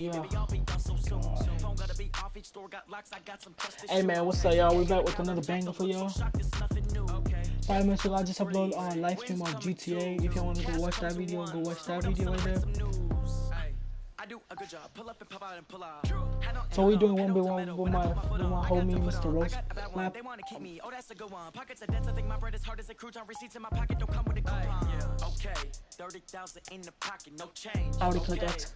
Yeah. Hey man, what's up, y'all? We back with another banger for y'all. 5 minutes ago, I just uploaded on live stream of GTA. If y'all want to go watch that video, go watch that video right there. So we doing 1v1 with my homie, Mr. Roast Clap. I already clicked that.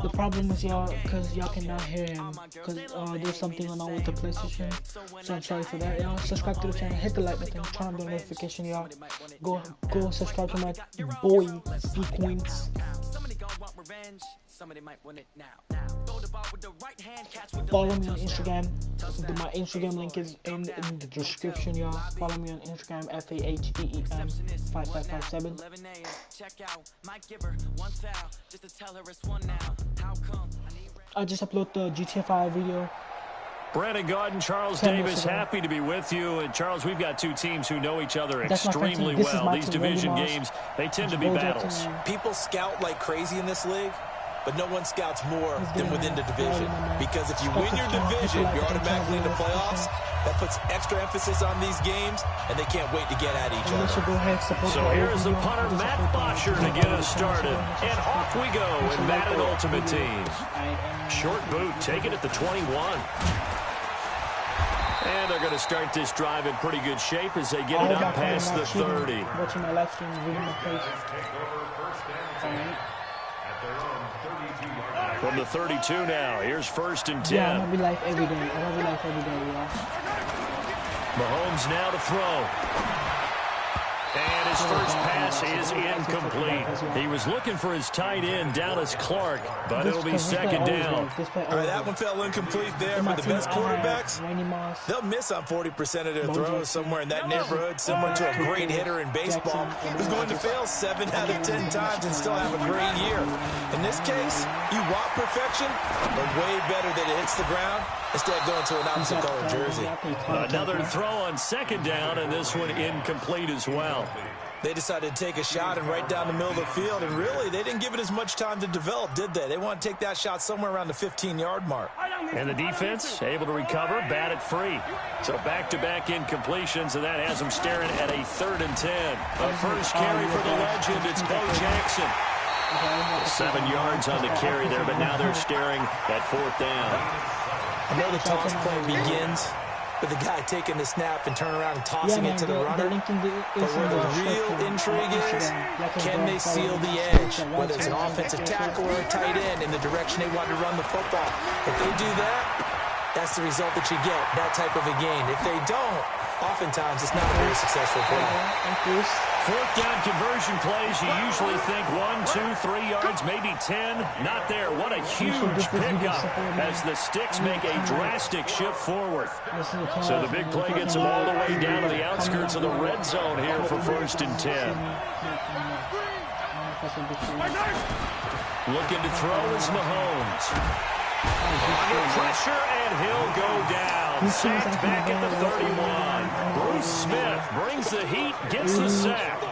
The problem is y'all, cause y'all cannot hear him, cause there's something going on with the PlayStation. So I'm sorry for that, y'all. Subscribe to the channel, hit the like button, turn on the notification, y'all. Go subscribe to my boy, Sequence. Follow me on Instagram. My Instagram link is in the description, y'all. Follow me on Instagram, FAHEEM5557. I just uploaded the GTA 5 video. Brandon Garden, Charles Davis, happy to be with you. And Charles, we've got two teams who know each other extremely well. These division games, they tend to be battles. People scout like crazy in this league, but no one scouts more than within the division. Because if you win your division, you're automatically in the playoffs. That puts extra emphasis on these games, and they can't wait to get at each other. So here's the punter, Matt Bosher, to get us started. And off we go in Madden Ultimate Team. Short boot, taken at the 21. And they're going to start this drive in pretty good shape as they get it up past the 30. Watching my live stream, reading my page. From the 32 now, here's 1st and 10. Yeah, I'm going to be live every day. I'm going to be live every day, y'all. Mahomes now to throw. And his first pass is incomplete. He was looking for his tight end, Dallas Clark, but it'll be 2nd down. All right, that one fell incomplete there, but the best quarterbacks, they'll miss on 40% of their throws somewhere in that neighborhood, similar to a great hitter in baseball who's going to fail 7 out of 10 times and still have a great year. In this case, you want perfection, but way better that it hits the ground instead of going to an opposite color jersey. Another throw on 2nd down, and this one incomplete as well. They decided to take a shot and right down the middle of the field, and really, they didn't give it as much time to develop, did they? They want to take that shot somewhere around the 15-yard mark. And the defense able to recover, batted free. So back-to-back incompletions, and that has them staring at a 3rd and 10. A first carry for the legend, it's Bo Jackson. 7 yards on the carry there, but now they're staring at 4th down. I know the toss play begins with the guy taking the snap and turning around and tossing it to the runner. But where the real intrigue is, can they seal the edge, whether it's an offensive tackle or a tight end in the direction they want to run the football. If they do that, that's the result that you get, that type of a game. If they don't, oftentimes it's not a very successful play. 4th down conversion plays, you usually think 1, 2, 3 yards, maybe 10. Not there. What a huge pickup as the Sticks make a drastic shift forward. So the big play gets them all the way down to the outskirts of the red zone here for 1st and 10. Looking to throw is Mahomes. Under pressure, and he'll go down. Sacked back at the 31. Bruce Smith brings the heat, gets the sack.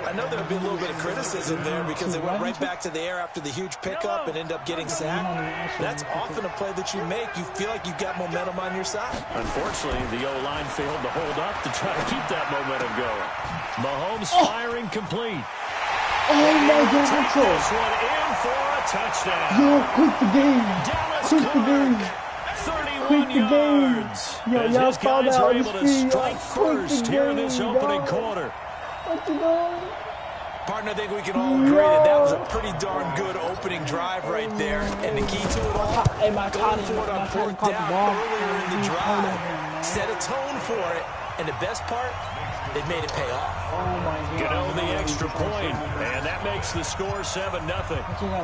I know there'll be a little bit of criticism there because they went right back to the air after the huge pickup and end up getting sacked. That's often a play that you make. You feel like you've got momentum on your side. Unfortunately, the O-line failed to hold up to try to keep that momentum going. Mahomes firing complete. Oh my God! Take this one in for a touchdown. Yo, quit the game. Quit the game. 31 yards. Yo, as his guys are able to strike first here in this opening quarter. Partner, I think we can all agree that was a pretty darn good opening drive right there. And the key to it all, going for it on 4th down earlier in the drive. Set a tone for it. And the best part, they've made it pay off. Get on the extra point, and that makes the score 7-0.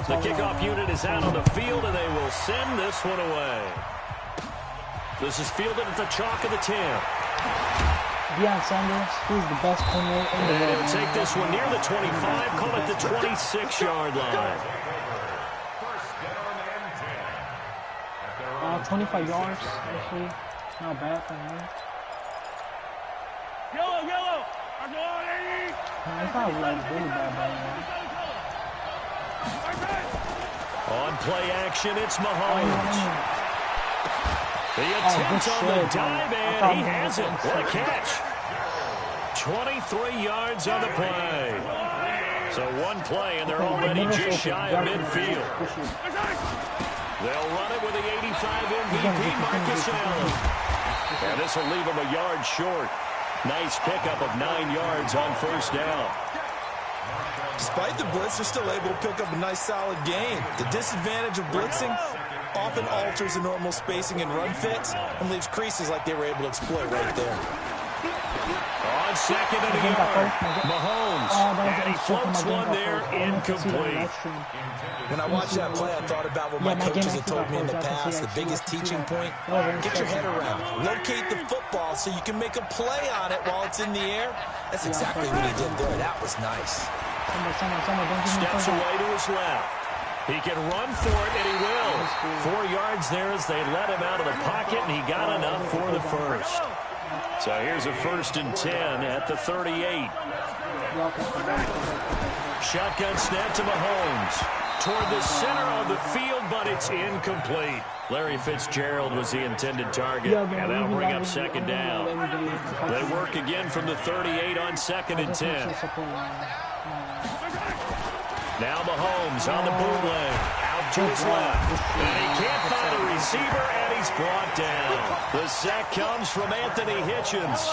The kickoff unit is out on the field, and they will send this one away. This is fielded at the chalk of the 10. Deion Sanders, he's the best corner in the world. Take this one near the 25, call it the 26-yard line. 25 yards, actually. Not bad for him. Yellow! I thought it was really bad, man. On play action, it's Mahomes. The attempt on the dive, and he has it. What a catch. 23 yards on the play. So one play, and they're already just shy of midfield. They'll run it with the 85 MVP, Marcus Allen. And this will leave him a yard short. Nice pickup of 9 yards on first down. Despite the blitz, they're still able to pick up a nice, solid gain. The disadvantage of blitzing often alters the normal spacing and run fits and leaves creases like they were able to exploit right there. On second and a yard, Mahomes, and he floats one there, incomplete. When I watched that play, I thought about what my coaches had told me in the past. The biggest teaching point, get your head around. Locate the football so you can make a play on it while it's in the air. That's exactly what he did there. That was nice. Steps away to his left. He can run for it, and he will. 4 yards there as they let him out of the pocket, and he got enough for the first. So here's a 1st and 10 at the 38. Shotgun snap to Mahomes. Toward the center of the field, but it's incomplete. Larry Fitzgerald was the intended target, and that'll bring up second down. They work again from the 38 on 2nd and 10. Now Mahomes on the bootleg. Out to his left. And he can't find a receiver, and he's brought down. The sack comes from Anthony Hitchens.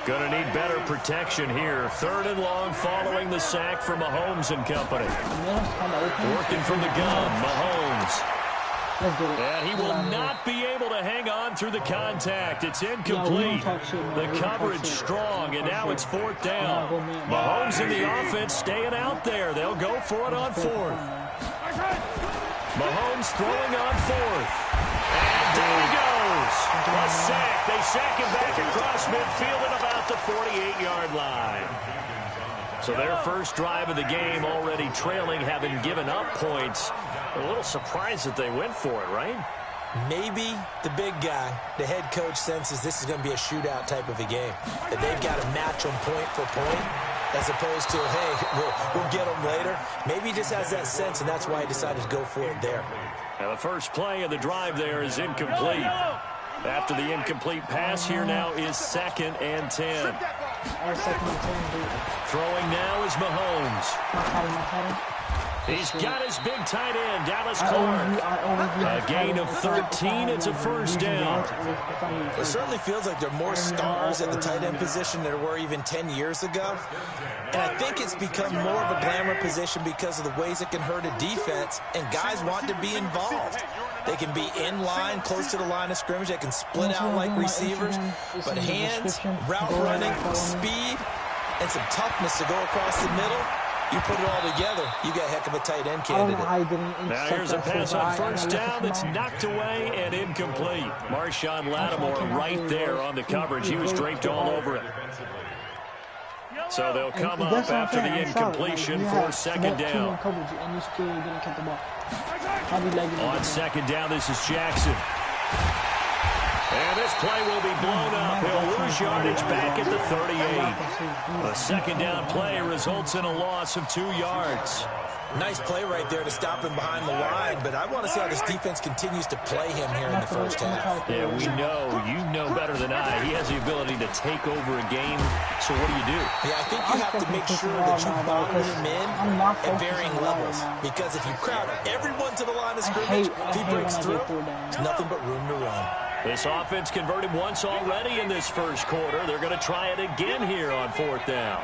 Going to need better protection here. 3rd and long following the sack from Mahomes and company. Working from the gun, Mahomes. And he will not be able to hang on through the contact. It's incomplete. The coverage strong, and now it's 4th down. Mahomes and the offense staying out there. They'll go for it on 4th. Mahomes throwing on 4th. And down he goes. A sack. They sack him back across midfield at about the 48-yard line. So their first drive of the game already trailing, having given up points. A little surprised that they went for it, right? Maybe the big guy, the head coach, senses this is going to be a shootout type of a game. That they've got to match them point for point, as opposed to, hey, we'll get them later. Maybe he just has that sense, and that's why he decided to go for it there. Now the first play of the drive there is incomplete. After the incomplete pass, here now is 2nd and 10. Throwing now is Mahomes. He's got his big tight end, Dallas Clark. A gain of 13. It's a 1st down. It certainly feels like there are more stars at the tight end position than there were even 10 years ago. And I think it's become more of a glamour position because of the ways it can hurt a defense, and guys want to be involved. They can be in line, close to the line of scrimmage. They can split out like receivers. But hands, route running, speed, and some toughness to go across the middle. You put it all together, you got a heck of a tight end candidate. Now here's a pass on 1st down that's knocked away and incomplete. Marshawn Lattimore right there on the coverage. He was draped all over it. So they'll come up after the incompletion for 2nd down. On 2nd down, this is Jackson. And this play will be blown up. He'll lose yardage back at the 38. A 2nd down play results in a loss of 2 yards. Nice play right there to stop him behind the line, but I want to see how this defense continues to play him here in the first half. Yeah, we know. You know better than I. He has the ability to take over a game. So what do you do? Yeah, I think you have to make sure that you bottle him in at varying levels. Because if you crowd everyone to the line of scrimmage, if he breaks through, there's nothing but room to run. This offense converted once already in this first quarter. They're going to try it again here on 4th down.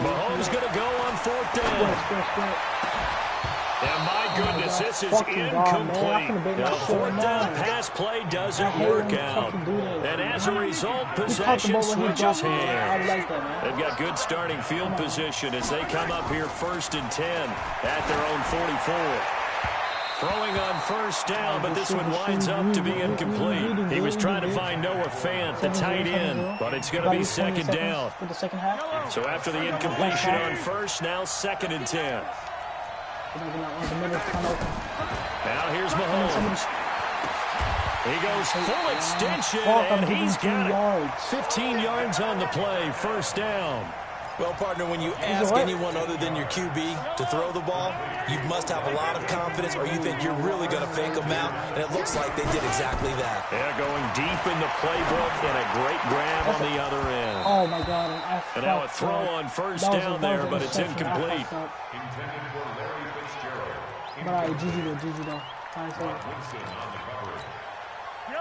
Mahomes going to go on 4th down. And my goodness, this is incomplete. The 4th down pass play doesn't work out. And as a result, possession switches hands. They've got good starting field position as they come up here 1st and 10 at their own 44. Throwing on 1st down, but this one winds up to be incomplete. He was trying to find Noah Fant, the tight end, but it's going to be 2nd down. So after the incompletion on 1st, now 2nd and 10. Now here's Mahomes. He goes full extension, and he's got it. 15 yards on the play, 1st down. Well, partner, when you ask anyone other than your QB to throw the ball, you must have a lot of confidence, or you think you're really going to fake them out, and it looks like they did exactly that. Yeah, going deep in the playbook and a great grab on the other end. Oh, my God. And now a throw on first down there, but it's incomplete. But all right, GG though.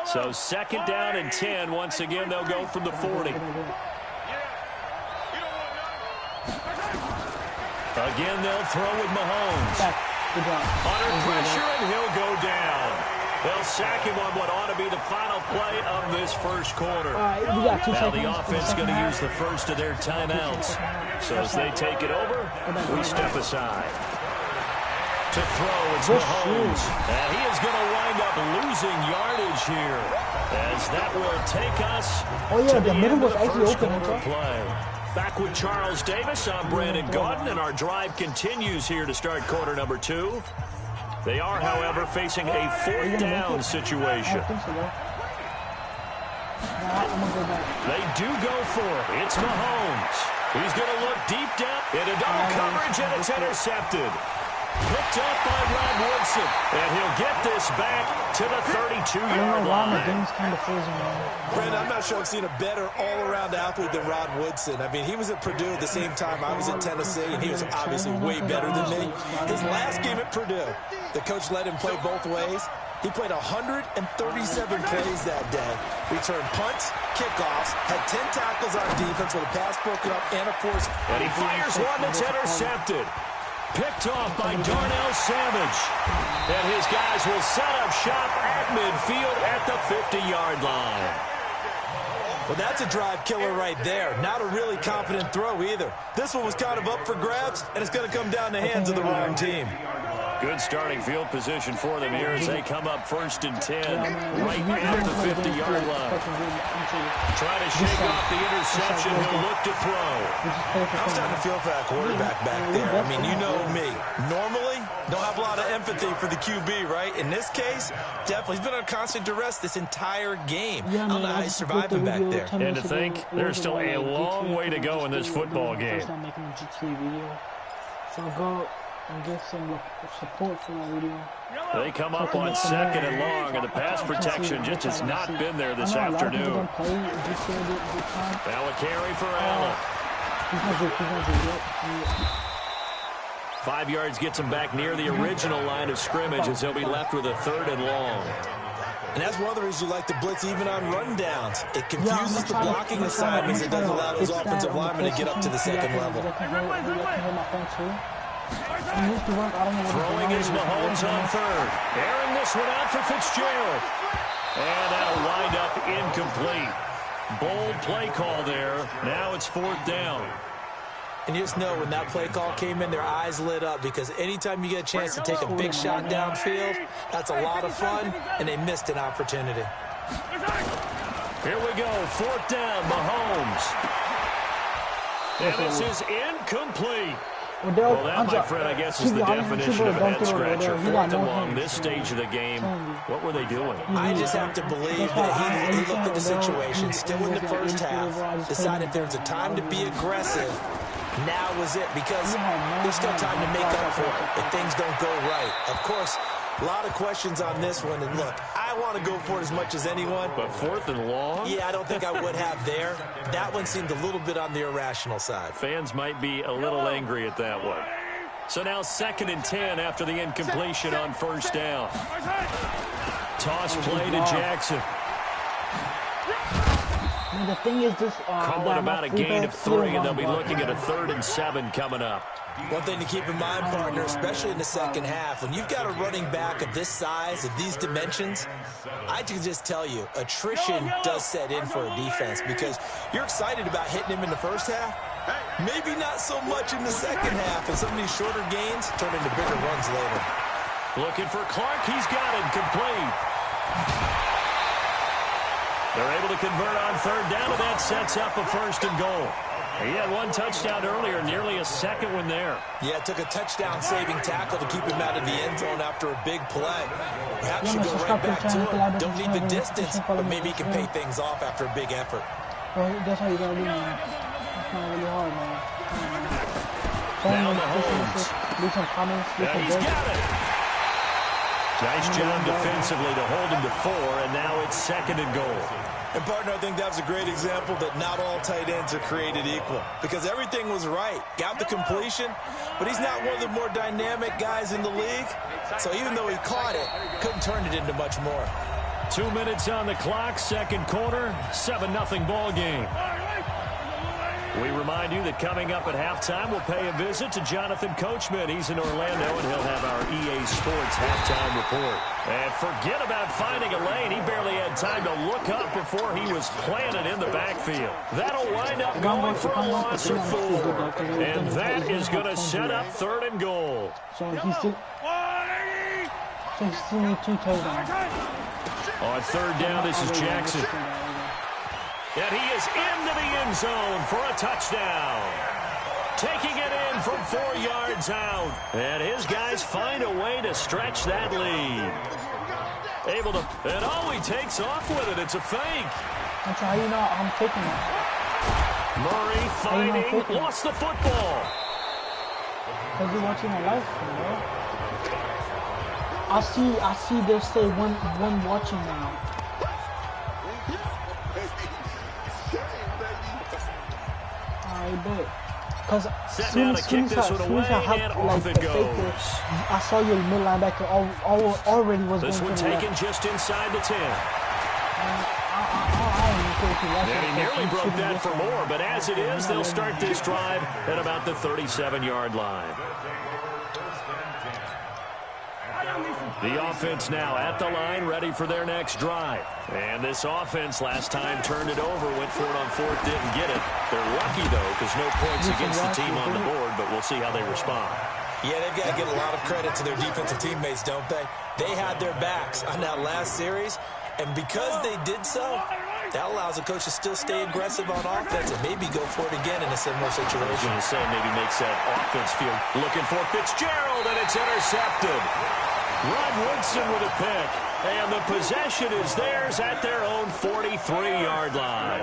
So second down and 10. Once again, they'll go from the 40. Again, they'll throw with Mahomes. Under pressure, and he'll go down. They'll sack him on what ought to be the final play of this first quarter. Now the offense is going to use the first of their timeouts. So as they take it over, we step aside. To throw, it's Mahomes. And he is going to wind up losing yardage here, as that will take us to the end of the first quarter play. Back with Charles Davis, I'm Brandon Gaudin, and our drive continues here to start quarter number 2. They are, however, facing a fourth down situation. They do go for it. It's Mahomes. He's going to look deep down into double coverage, and it's intercepted. Picked up by Rod Woodson, and he'll get this back to the 32-yard line. Brandon, I'm not sure I've seen a better all-around athlete than Rod Woodson. I mean, he was at Purdue at the same time I was at Tennessee, and he was obviously way better than me. His last game at Purdue, the coach let him play both ways. He played 137 plays that day. Returned punts, kickoffs, had 10 tackles on defense with a pass broken up and a forced. And he fires one that's intercepted. Picked off by Darnell Savage. And his guys will set up shop at midfield at the 50-yard line. Well, that's a drive killer right there. Not a really confident throw either. This one was kind of up for grabs, and it's going to come down the hands of the wrong team. Good starting field position for them here as they come up first and 10, right at the 50-yard line. Trying to shake off the interception. He'll look to throw. I'm starting to feel for that quarterback back there. I mean, you know me. Normally, don't have a lot of empathy for the QB, right? In this case, definitely. He's been on constant duress this entire game. I don't know how he's surviving back there. And to think, there's still a long way to go in this football game. So go and get some support for that video. They come up on second and long, and the pass protection just has not been there this afternoon. Now a carry for Allen. 5 yards gets him back near the original line of scrimmage as he'll be left with a third and long. And that's one of the reasons you like to blitz even on rundowns. It confuses the blocking assignments. It doesn't allow those offensive linemen to get up to the second level. Throwing is Mahomes on third. Airing this one out for Fitzgerald. And that'll wind up incomplete. Bold play call there. Now it's fourth down. And you just know when that play call came in, their eyes lit up, because anytime you get a chance to take a big shot downfield, that's a lot of fun, and they missed an opportunity. Here we go, fourth down, Mahomes. And this is incomplete. Well, that, my friend, I guess is the definition of a head-scratcher. Fourth and long, this stage of the game, what were they doing? I just have to believe that he looked at the situation, still in the first half, decided there's a time to be aggressive. Now was it, because there's still time to make up for it if things don't go right. Of course, a lot of questions on this one, and look, I want to go for it as much as anyone. But fourth and long? Yeah, I don't think I would have there. That one seemed a little bit on the irrational side. Fans might be a little angry at that one. So now second and 10 after the incompletion on first down. Toss play to Jackson. The thing is this, Crumbling about a gain of 3, and they'll be looking at a 3rd and 7 coming up. One thing to keep in mind, partner, especially in the second half, when you've got a running back of this size, of these dimensions, I can just tell you, attrition does set in for a defense, because you're excited about hitting him in the first half, maybe not so much in the second half, and some of these shorter gains turn into bigger runs later. Looking for Clark, he's got it, complete. They're able to convert on third down, and that sets up a 1st and goal. He had one touchdown earlier, nearly a second one there. Yeah, it took a touchdown-saving tackle to keep him out of the end zone after a big play. Perhaps you go right back to him. Don't need the distance, but maybe he can pay things off after a big effort. That's how you got to do, man. That's not really hard, man. Now Mahomes. Leave some comments. Yeah, he's got it. Nice job defensively to hold him to 4, and now it's 2nd and goal. And, partner, I think that's a great example that not all tight ends are created equal because everything was right. Got the completion, but he's not one of the more dynamic guys in the league. So even though he caught it, couldn't turn it into much more. 2 minutes on the clock, 2nd quarter, 7-0 ball game. We remind you that coming up at halftime, we'll pay a visit to Jonathan Coachman. He's in Orlando, and he'll have our EA Sports halftime report. And forget about finding a lane. He barely had time to look up before he was planted in the backfield. That'll wind up going for a loss of 4. And that is going to set up 3rd and goal. So he's still need 2 touchdowns. On 3rd down, this is Jackson. And he is into the end zone for a touchdown. Taking it in from 4 yards out. And his guys find a way to stretch that lead. Able to, and oh, he takes off with it. It's a fake. That's how you know I'm taking it. Murray fighting, lost the football. Because you're watching my live stream, bro. I see they say one watching now. I bet. Because as soon as I had like the faker, I saw your mid linebacker already was this going one to the taken left. just inside the 10. And he nearly broke that for more, but as it is, they'll start this drive at about the 37-yard line. The offense now at the line, ready for their next drive. And this offense last time turned it over, went for it on 4th, didn't get it. They're lucky, though, because no points against the team on the board, but we'll see how they respond. Yeah, they've got to give a lot of credit to their defensive teammates, don't they? They had their backs on that last series, and because they did so, that allows the coach to still stay aggressive on offense and maybe go for it again in a similar situation. I was going to say maybe makes that offense feel looking for Fitzgerald, and it's intercepted. Rod Woodson with a pick, and the possession is theirs at their own 43-yard line.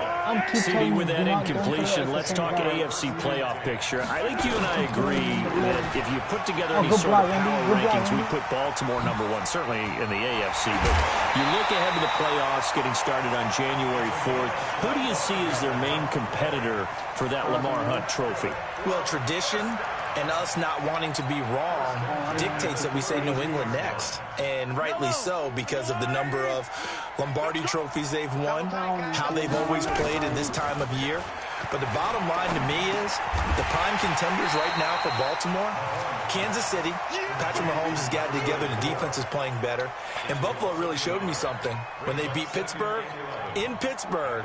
CD, with that incompletion, let's talk AFC playoff picture. I think you and I agree that if you put together any sort of power rankings, we put Baltimore number 1, certainly in the AFC. But you look ahead to the playoffs getting started on January 4th. Who do you see as their main competitor for that Lamar Hunt trophy? Well, tradition and us not wanting to be wrong dictates that we say New England next. And rightly so, because of the number of Lombardi trophies they've won, how they've always played in this time of year. But the bottom line to me is the prime contenders right now for Baltimore, Kansas City. Patrick Mahomes has gotten together. The defense is playing better. And Buffalo really showed me something when they beat Pittsburgh in Pittsburgh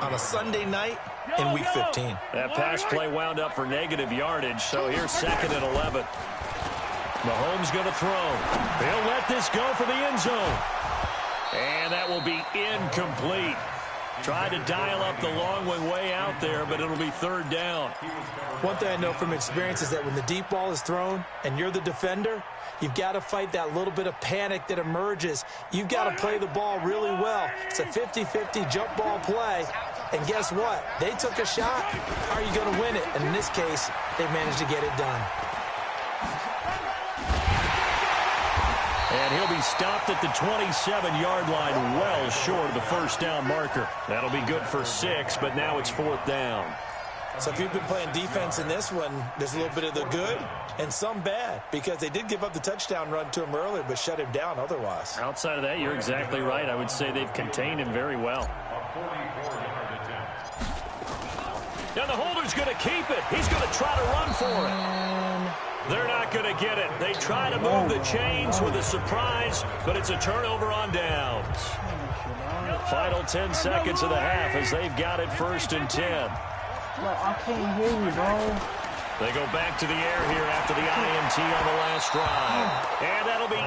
on a Sunday night in Week 15. That pass play wound up for negative yardage, so here's 2nd and 11. Mahomes going to throw. He'll let this go for the end zone. And that will be incomplete. Tried to dial up the long one way out there, but it'll be 3rd down. One thing I know from experience is that when the deep ball is thrown and you're the defender, you've got to fight that little bit of panic that emerges. You've got to play the ball really well. It's a 50-50 jump ball play. And guess what? They took a shot. How are you going to win it? And in this case, they managed to get it done. And he'll be stopped at the 27-yard line, well short of the 1st down marker. That'll be good for 6, but now it's 4th down. So if you've been playing defense in this one, there's a little bit of the good and some bad, because they did give up the touchdown run to him earlier, but shut him down otherwise. Outside of that, you're exactly right. I would say they've contained him very well. And the holder's going to keep it. He's going to try to run for it. They're not going to get it. They try to move the chains with a surprise, but it's a turnover on downs. Final 10 seconds of the half as they've got it 1st and 10. Bro, I can't hear you, bro. They go back to the air here after the INT on the last drive. And that'll be...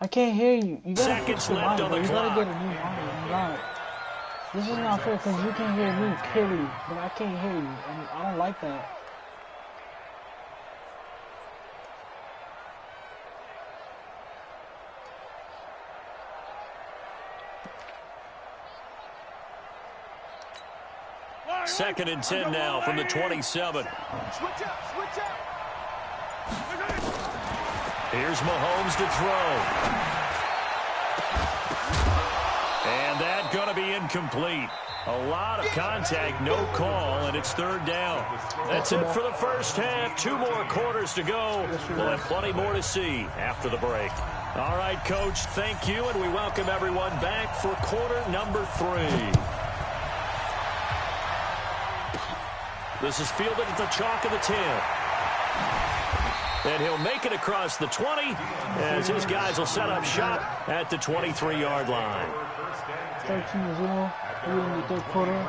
I can't hear you. You gotta seconds left on the clock. You gotta get a new line. God. This is not fair because you can hear me clearly, but I can't hear you. And I don't like that. 2nd and 10 now from the 27. Here's Mahomes to throw. And that's going to be incomplete. A lot of contact, no call, and it's 3rd down. That's it for the first half. 2 more quarters to go. We'll have plenty more to see after the break. All right, Coach, thank you, and we welcome everyone back for quarter number 3. This is fielded at the chalk of the 10. And he'll make it across the 20 as his guys will set up shop at the 23-yard line. 13-0. We're in the 3rd quarter.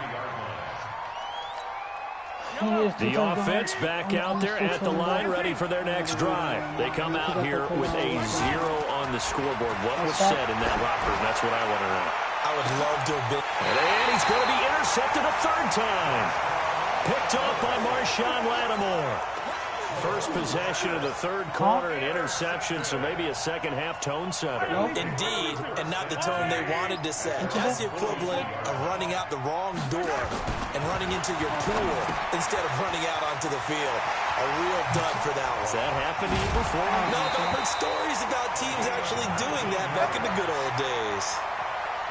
The offense back out there at the line, ready for their next drive. They come out here with a 0 on the scoreboard. What was said in that locker room? That's what I want to know. I would love to have been. And he's going to be intercepted a 3rd time. Picked off by Marshawn Lattimore. First possession of the 3rd quarter, an interception, so maybe a second-half tone setter. Indeed, and not the tone they wanted to set. That's the equivalent of running out the wrong door and running into your pool instead of running out onto the field. A real dud for that one. Has that happened to you before? No, but I've heard stories about teams actually doing that back in the good old days.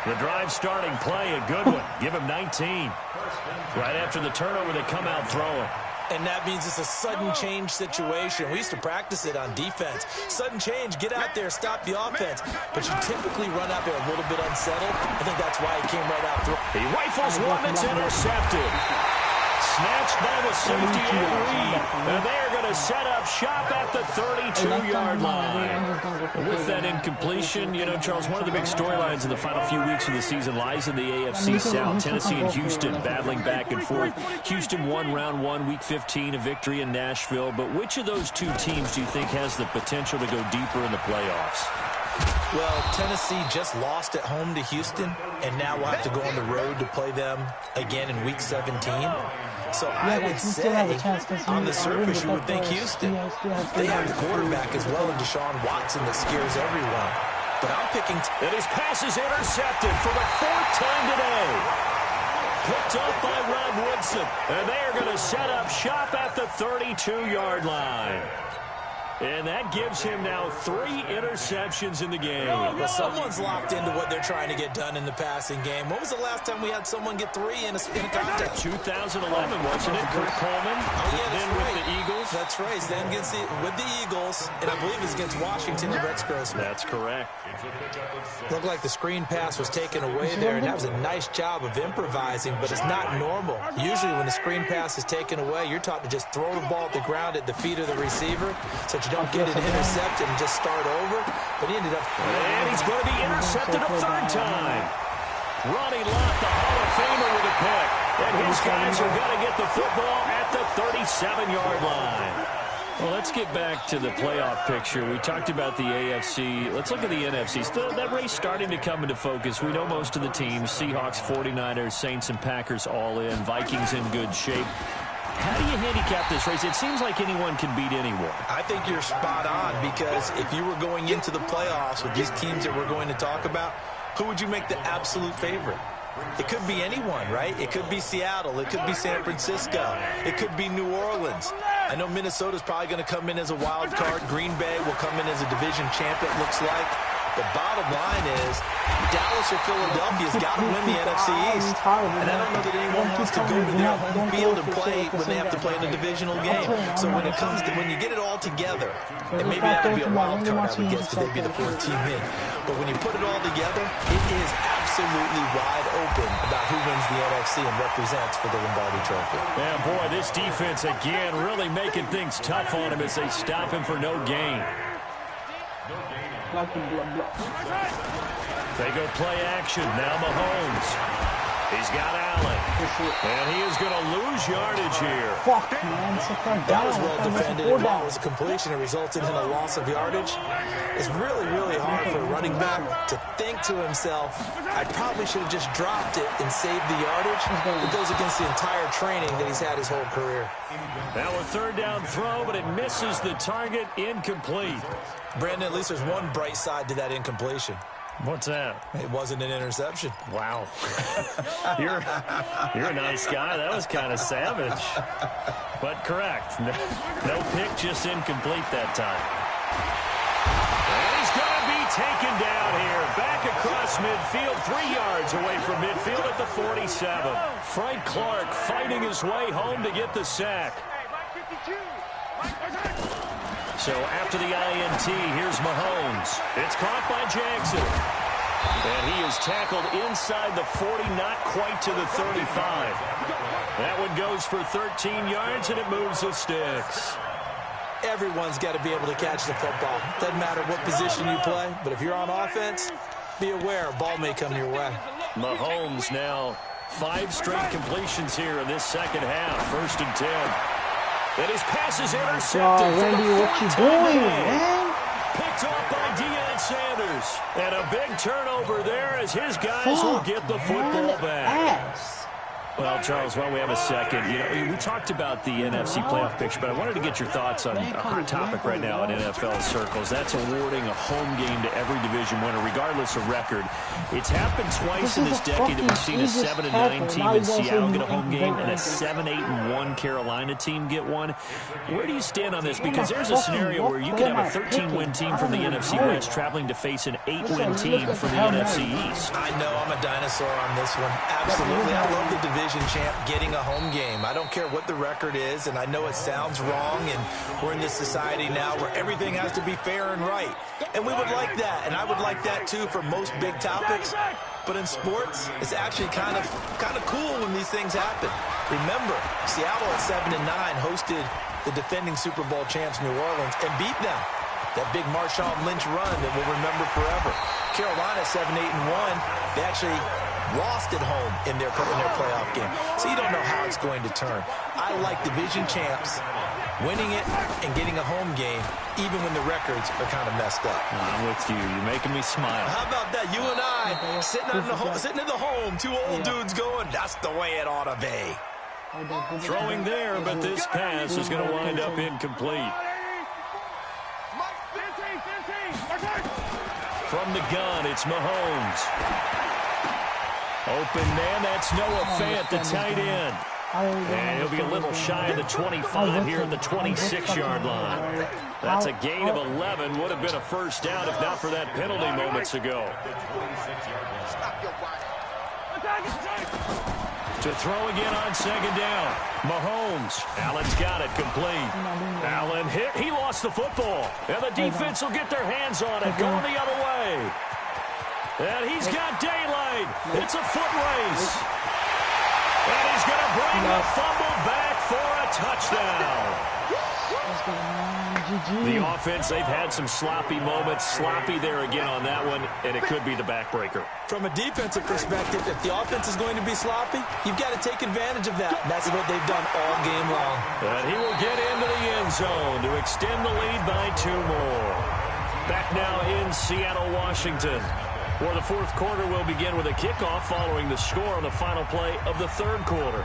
The drive starting play, a good one. Give him 19. Right after the turnover, they come out throwing. And that means it's a sudden change situation. We used to practice it on defense. Sudden change, get out there, stop the offense. But you typically run out there a little bit unsettled. I think that's why he came right out through. He rifles one that's intercepted. Snatched by the safety and Reed. And they're going to set up shop at the 32-yard line. With that incompletion, you know, Charles, one of the big storylines in the final few weeks of the season lies in the AFC South. Tennessee and Houston battling back and forth. Houston won round 1, week 15, a victory in Nashville. But which of those 2 teams do you think has the potential to go deeper in the playoffs? Well, Tennessee just lost at home to Houston, and now we'll have to go on the road to play them again in week 17. So I would say, on the surface, you would think Houston. They have the quarterback as well in Deshaun Watson that scares everyone. But I'm picking. And his pass is intercepted for the 4th time today. Picked up by Rod Woodson. And they are going to set up shop at the 32-yard line. And that gives him now 3 interceptions in the game. Well, someone's locked into what they're trying to get done in the passing game. When was the last time we had someone get 3 in a contest? 2011, wasn't it? Kurt Coleman. Oh, yeah, then right. with the Eagles. That's right. Then with the Eagles, and I believe it's against Washington and Rex Grossman. That's correct. Looked like the screen pass was taken away there, and that was a nice job of improvising, but it's not normal. Usually when the screen pass is taken away, you're taught to just throw the ball at the ground at the feet of the receiver so that you don't get it intercepted and just start over. But he ended up. And he's going to be intercepted a 3rd time. Ronnie Lott, the Hall of Famer, with a pick. And his guys are going to get the football at the 37-yard line. Well, let's get back to the playoff picture. We talked about the AFC. Let's look at the NFC. That race starting to come into focus. We know most of the teams. Seahawks, 49ers, Saints, and Packers all in. Vikings in good shape. How do you handicap this race? It seems like anyone can beat anyone. I think you're spot on, because if you were going into the playoffs with these teams that we're going to talk about, who would you make the absolute favorite? It could be anyone, right? It could be Seattle. It could be San Francisco. It could be New Orleans. I know Minnesota's probably going to come in as a wild card. Green Bay will come in as a division champ, it looks like. The bottom line is Dallas or Philadelphia's got to win the NFC East. And I don't know that anyone wants to go to their home field and play when they have to play in a divisional game. So when it comes to, when you get it all together, and maybe that would be a wild card, I would guess, because they'd be the 4th team in. But when you put it all together, it is absolutely wide open about who wins the NFC and represents for the Lombardi Trophy. Yeah, boy, this defense again really making things tough on him as they stop him for no gain. They go play action. Now Mahomes. He's got Allen. And he is going to lose yardage here. Fuck, man. That was well defended. And while it was a completion, it resulted in a loss of yardage. It's really, really hard for a running back to think to himself, I probably should have just dropped it and saved the yardage. It goes against the entire training that he's had his whole career. Now a 3rd down throw, but it misses the target. Incomplete. Brandon, at least there's one bright side to that incompletion. What's that? It wasn't an interception. Wow. You're a nice guy. That was kind of savage. But correct. No pick, just incomplete that time. And he's going to be taken down here. Back across midfield, 3 yards away from midfield at the 47. Frank Clark fighting his way home to get the sack. So after the INT, here's Mahomes. It's caught by Jackson. And he is tackled inside the 40, not quite to the 35. That one goes for 13 yards, and it moves the sticks. Everyone's got to be able to catch the football. Doesn't matter what position you play, but if you're on offense, be aware a ball may come your way. Mahomes now 5 straight completions here in this second half. 1st and 10. And his pass is intercepted. Randy, what you doing, man? Picked off by Deion Sanders. And a big turnover there as his guys will get the football back. Well, Charles, while we have a second, we talked about the NFC playoff picture, but I wanted to get your thoughts on a hot topic right now in NFL circles. That's awarding a home game to every division winner, regardless of record. It's happened twice in this decade that we've seen a 7-9 team in Seattle get a home game and a 7-8-1 Carolina team get one. Where do you stand on this? Because there's a scenario where you can have a 13-win team from the NFC West traveling to face an 8-win team from the NFC East. I know I'm a dinosaur on this one. Absolutely. I love the division champ getting a home game. I don't care what the record is, and I know it sounds wrong, and we're in this society now where everything has to be fair and right. And we would like that, and I would like that too for most big topics. But in sports, it's actually kind of cool when these things happen. Remember, Seattle at 7-9 hosted the defending Super Bowl champs New Orleans and beat them. That big Marshawn Lynch run that we'll remember forever. Carolina 7-8-1. They actually lost at home in their playoff game. So you don't know how it's going to turn. I like division champs winning it and getting a home game, even when the records are kind of messed up. I'm with you. You're making me smile. How about that? You and I sitting in the home, 2 old dudes going, that's the way it ought to be. Throwing there, but this pass is going to wind up incomplete. From the gun, it's Mahomes. Open man, that's Noah Fant, the tight end. And he'll be a little shy of the 25 here at the 26-yard line. That's a gain of 11. Would have been a first down if not for that penalty moments ago. To throw again on 2nd down. Mahomes. Allen's got it complete. Allen hit. He lost the football. And the defense will get their hands on it. Going the other way. And he's got daylight. It's a foot race. And he's going to bring the fumble back for a touchdown. The offense, they've had some sloppy moments. Sloppy there again on that one, and it could be the backbreaker. From a defensive perspective, if the offense is going to be sloppy, you've got to take advantage of that. And that's what they've done all game long. And he will get into the end zone to extend the lead by 2 more. Back now in Seattle, Washington, where the 4th quarter will begin with a kickoff following the score on the final play of the 3rd quarter.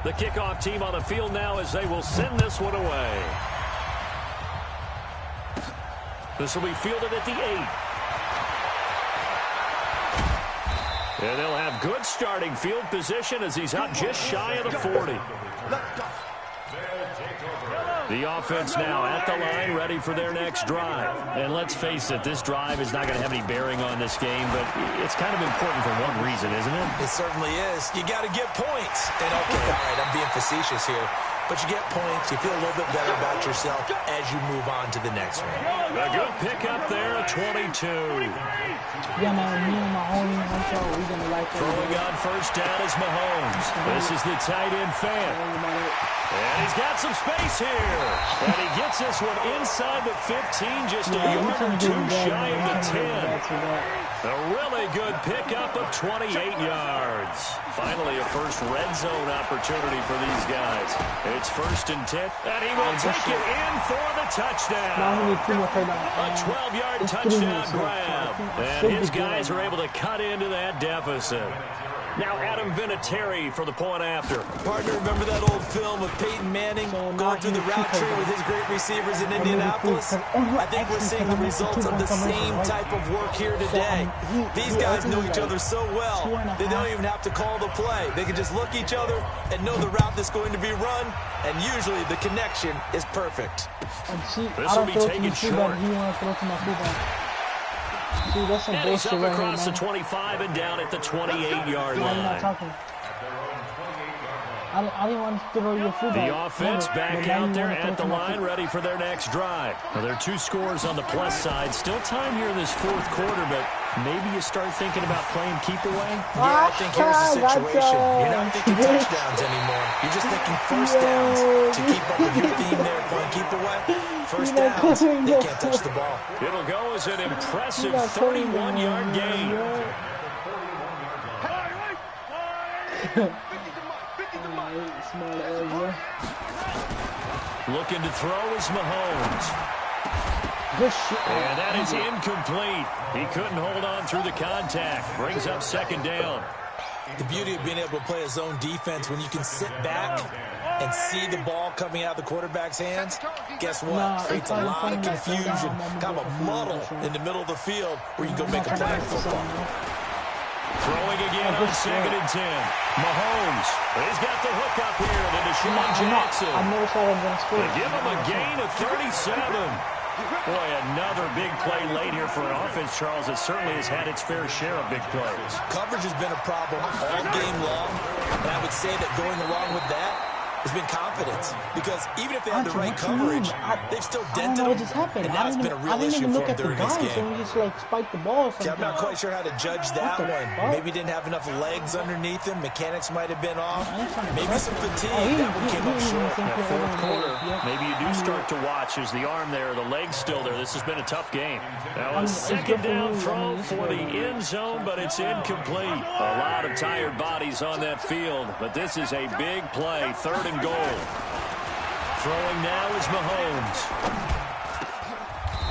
The kickoff team on the field now as they will send this one away. This will be fielded at the 8. And they'll have good starting field position as he's up just shy of the 40. The offense now at the line, ready for their next drive. And let's face it, this drive is not going to have any bearing on this game, but it's kind of important for one reason, isn't it? It certainly is. You got to get points. And okay, all right, I'm being facetious here. But you get points, you feel a little bit better about yourself as you move on to the next one. A good pickup there, 22. Yeah, man, me and my homie, I'm sure we're going to like that. Throwing on first down is Mahomes. This is the tight end Fant. And he's got some space here. And he gets this one inside the 15, just a yard or 2 shy of the 10. A really good pickup of 28 yards. Finally, a first red zone opportunity for these guys. It's 1st and 10, and he will take it in for the touchdown. A 12-yard touchdown grab. And his guys are able to cut into that deficit. Now Adam Vinatieri for the point after. Partner, remember that old film of Peyton Manning going through the route tree with his great receivers in Indianapolis? I think we're seeing the results of the same type of work here today. These guys know each other so well, they don't even have to call the play. They can just look each other and know the route that's going to be run, and usually the connection is perfect. This will be taken short. Dude, that's some and he's up right across here, the 25 and down at the 28-yard line. I didn't want to throw your football. The offense back out there at the line, ready for their next drive. Now, there are 2 scores on the plus side. Still time here in this 4th quarter, but maybe you start thinking about playing keep away? Yeah, I think here's the situation. You're not thinking touchdowns anymore. You're just thinking first downs. To keep up with your theme there, playing keep away, first downs, they can't touch the ball. It'll go as an impressive 31-yard gain. Looking to throw is Mahomes. And that is incomplete. He couldn't hold on through the contact. Brings up 2nd down. The beauty of being able to play a zone defense when you can sit back and see the ball coming out of the quarterback's hands, guess what? Creates a lot of confusion, kind of a muddle in the middle of the field where you can go make a play in football. Throwing again on 2nd and 10. Mahomes. He's got the hook up here to Deshaun Jackson. They give him a gain of 37. Boy, another big play late here for an offense, Charles, that certainly has had its fair share of big plays. Coverage has been a problem all game long, and I would say that going along with that has been confidence, because even if they had the right coverage, they've still dented them, and that's been a real issue for them during this game. So just like spike the ball. Yeah, I'm not quite sure how to judge that one. Maybe didn't have enough legs underneath him. Mechanics might have been off. Maybe some fatigue. That one came up short. That 4th quarter, maybe you do start to watch as the arm there, the leg's still there. This has been a tough game. Now a 2nd down throw for the end zone, but it's incomplete. A lot of tired bodies on that field, but this is a big play. 3rd and goal. Throwing now is Mahomes.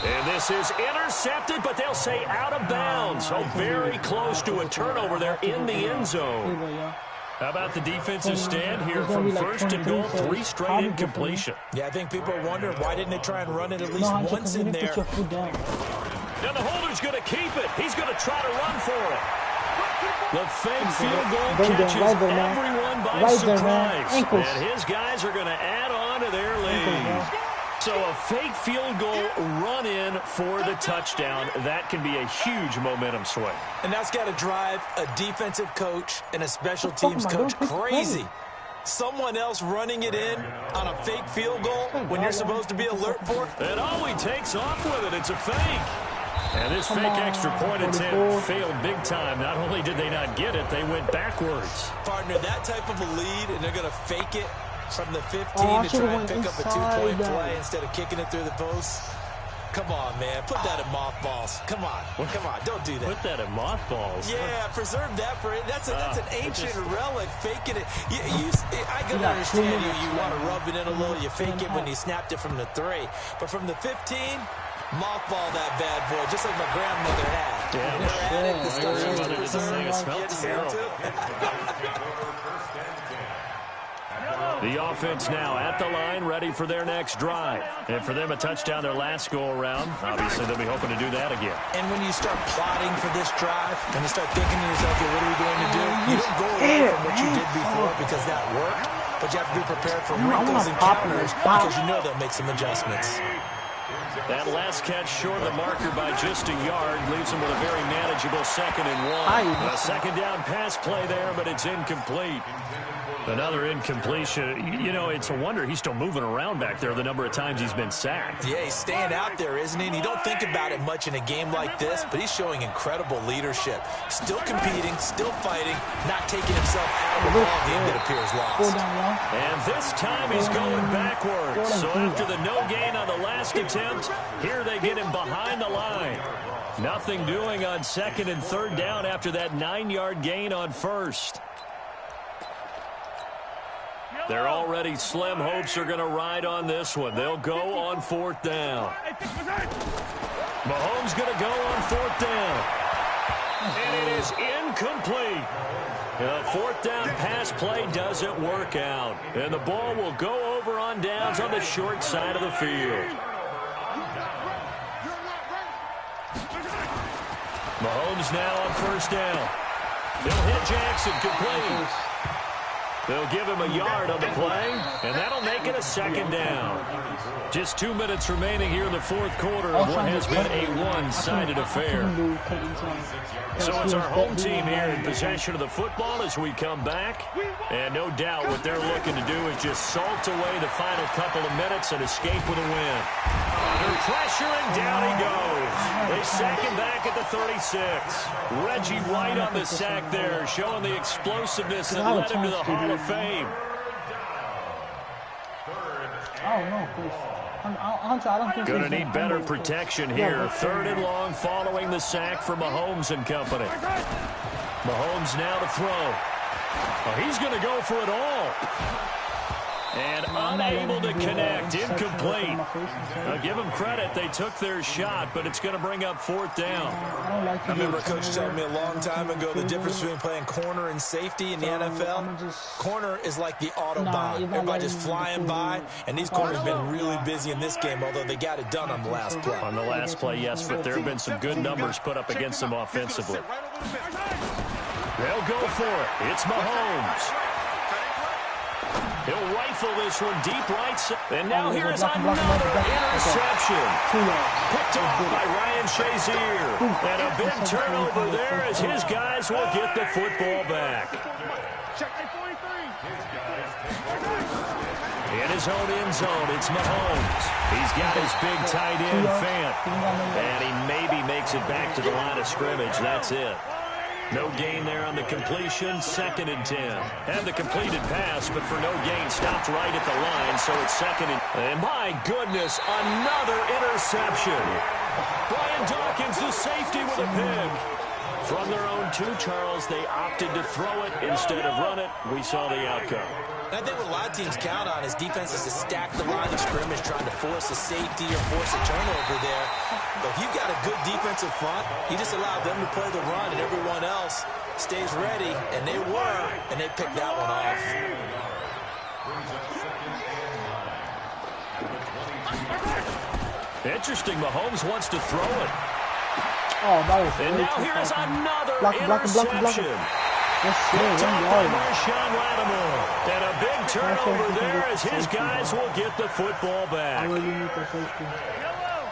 And this is intercepted, but they'll say out of bounds. So very close to a turnover there in the end zone. How about the defensive stand here from 1st and goal, 3 straight incompletion? Yeah, I think people are wondering why didn't they try and run it at least once in there. Now the holder's going to keep it. He's going to try to run for it. The fake field goal catches everyone by surprise. And his guys are going to add on to their lead. So a fake field goal run-in for the touchdown. That can be a huge momentum swing. And that's got to drive a defensive coach and a special teams coach crazy. Someone else running it in on a fake field goal when you're supposed to be alert for it. And all he takes off with it, it's a fake. And this fake extra point attempt failed big time. Not only did they not get it, they went backwards. Partner, that type of a lead, and they're going to fake it from the 15 to try and pick up a 2-point play instead of kicking it through the post. Come on, man. Put that in mothballs. Come on. Come on. Don't do that. Put that in mothballs? Yeah, preserve that for it. That's an ancient relic. Faking it. I can understand you want to rub it in a little. You fake it when you snapped it from the 3. But from the 15, mothball that bad boy, just like my grandmother had. Yeah, never had it. The stuff she wanted to say it smelled terrible. The offense now at the line, ready for their next drive. And for them, a touchdown their last go-around. Obviously, they'll be hoping to do that again. And when you start plotting for this drive, and you start thinking to yourself, what are we going to do? You don't go away from what you did before because that worked, but you have to be prepared for wrinkles and counters because you know they'll make some adjustments. That last catch short of the marker by just a yard leaves them with a very manageable 2nd and 1. A 2nd down pass play there, but it's incomplete. Another incompletion. You know, it's a wonder he's still moving around back there the number of times he's been sacked. Yeah, he's staying out there, isn't he? And you don't think about it much in a game like this, but he's showing incredible leadership. Still competing, still fighting, not taking himself out of the ball game that appears lost. And this time he's going backwards. So after the no gain on the last attempt, here they get him behind the line. Nothing doing on 2nd and 3rd down after that 9-yard gain on 1st. They're already slim hopes are going to ride on this one. They'll go on 4th down. Mahomes going to go on 4th down. And it is incomplete. The fourth down pass play doesn't work out. And the ball will go over on downs on the short side of the field. Mahomes now on first down. He'll hit Jackson complete. They'll give him a yard on the play, and that'll make it a second down. Just 2 minutes remaining here in the fourth quarter of what has been a one-sided affair. So it's our home team here in possession of the football as we come back. And no doubt what they're looking to do is just salt away the final couple of minutes and escape with a win. Under pressure, and down he goes. They sack him back at the 36. Reggie White on the sack there, showing the explosiveness that led him to the Hall of Fame. I don't know, Chris. I don't think going to need better protection here. Third and long following the sack for Mahomes and company. Mahomes now to throw. Oh, he's going to go for it all. And unable to connect. Incomplete. I'll give them credit. They took their shot, but it's going to bring up fourth down. I remember Coach telling me a long time ago the difference between playing corner and safety in the NFL. Corner is like the Autobahn. Everybody just flying by, and these corners have been really busy in this game, although they got it done on the last play. On the last play, yes, but there have been some good numbers put up against them offensively. They'll go for it. It's Mahomes. He'll rifle this one deep right side. And now here's another interception. Picked off by Ryan Shazier. And a big turnover there as his guys will get the football back. In his own end zone, it's Mahomes. He's got his big tight end, Fant. And he maybe makes it back to the line of scrimmage. That's it. No gain there on the completion, 2nd and 10. And the completed pass, but for no gain, stopped right at the line, so it's 2nd and my goodness, another interception. Brian Dawkins, the safety with a pick. From their own 2, Charles, they opted to throw it instead of run it. We saw the outcome. I think what a lot of teams count on is defenses to stack the line of scrimmage, trying to force a safety or force a turnover there. But if you've got a good defensive front, you just allow them to play the run, and everyone else stays ready, and they were, and they picked that one off. Interesting, Mahomes wants to throw it. Oh, that was and now here's another interception. Marshawn Lattimore. And a big turnover there as his guys will get the football back.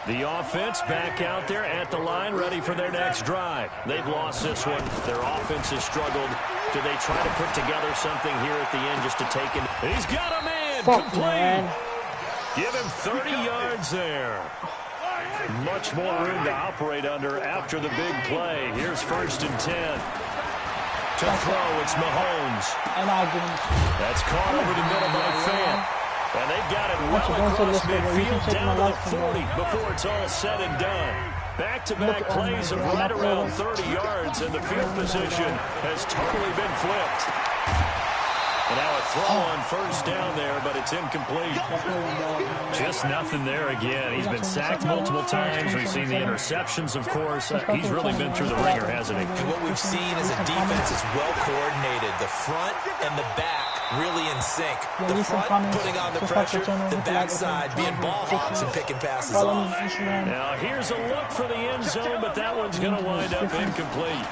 The offense back out there at the line, ready for their next drive. They've lost this one. Their offense has struggled. Do they try to put together something here at the end just to take it? He's got a man. Complete. Give him 30 yards there. Much more room to operate under after the big play. Here's 1st and 10. To throw, it's Mahomes. That's caught over the middle by Fant. And they've got it well across midfield down to the 40 before it's all said and done. Back-to-back plays of right around 30 yards, and the field position has totally been flipped. And now a throw on 1st down there, but it's incomplete. Just nothing there again. He's been sacked multiple times. We've seen the interceptions, of course. He's really been through the ringer, hasn't he? And what we've seen is a defense is well coordinated. The front and the back really in sync. The front putting on the pressure, the backside being ball hawks and picking passes off. Now here's a look for the end zone, but that one's going to wind up incomplete.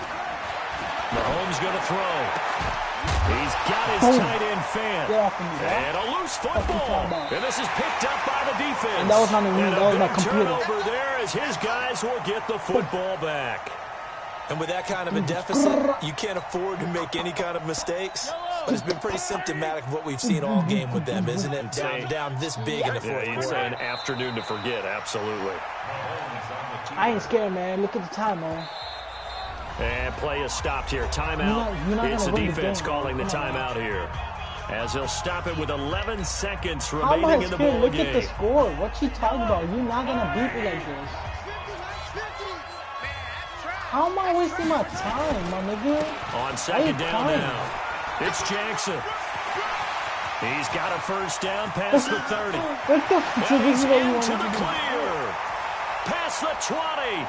Mahomes going to throw. He's got his tight end Fant. And a loose football. And this is picked up by the defense. And that was not a win. That was my computer. Turnover there as his guys will get the football back. And with that kind of a deficit, you can't afford to make any kind of mistakes. But it's been pretty symptomatic of what we've seen all game with them, isn't it? Down this big in the fourth quarter. You'd say an afternoon to forget, absolutely. I ain't scared, man. Look at the time, man. And play is stopped here. Timeout. It's the defense calling the timeout here. As they'll stop it with 11 seconds remaining in the ball game. Look at the score. What you talking about? You're not going to beat me like this. How am I wasting my time, my nigga? On 2nd down now. It's Jackson. He's got a 1st down past the 30. What the fuck? He's into the clear. Past the 20.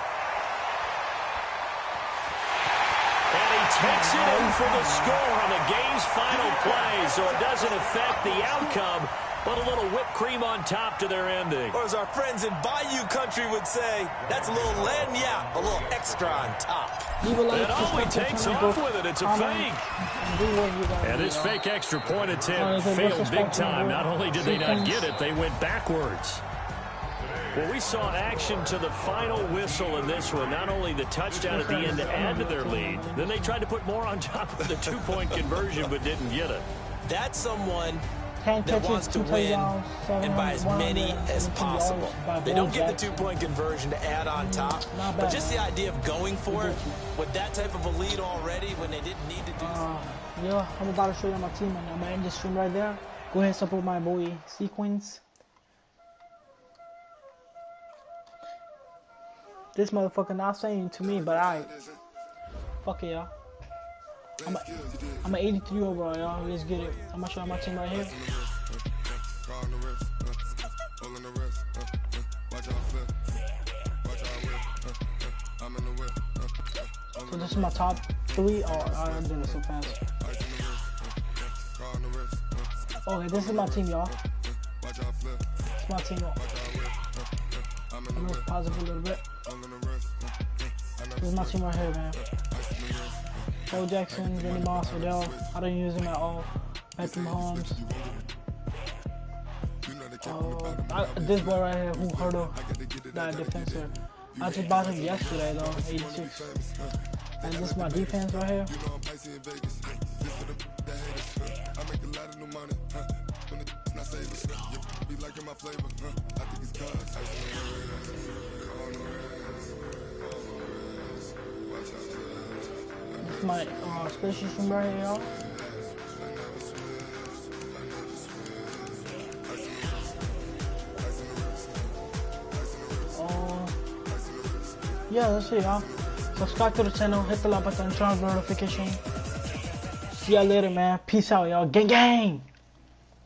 takes it in for the score on the game's final play, so it doesn't affect the outcome, but a little whipped cream on top to their ending. Or as our friends in Bayou country would say, that's a little lagniappe, a little extra on top. It only takes off with it. It's a fake. And this fake extra point attempt failed big time. Not only did they not get it, they went backwards. Well, we saw action to the final whistle in this one. Not only the touchdown at the end to add to their lead, then they tried to put more on top of the two-point conversion but didn't get it. That's someone that wants to win and by as many as possible. They don't get the two-point conversion to add on top, but just the idea of going for it with that type of a lead already when they didn't need to do so. Yeah, I'm about to show you my team, and I'm going to end the stream right there. Go ahead and support my boy Sequence. This motherfucker not saying to me, but alright. Fuck it, y'all. I'm an 83 overall, y'all. Let's get it. I'm gonna show you my team right here. So this is my top 3. Oh, I'm doing it so fast. Okay, this is my team, y'all. This is my team, y'all. I'm gonna pause it for a little bit. This is my team right here, man. Bo Jackson, Vinny Moss, Odell. I don't use him at all. Patrick Mahomes. This boy right here, who hurdle that defensive. I just bought him yesterday though, 86. And this is my defense right here. This is my special team right here, y'all. Yeah, that's it, y'all. Subscribe to the channel, hit the like button, turn on notification. See y'all later, man. Peace out, y'all. Gang, gang.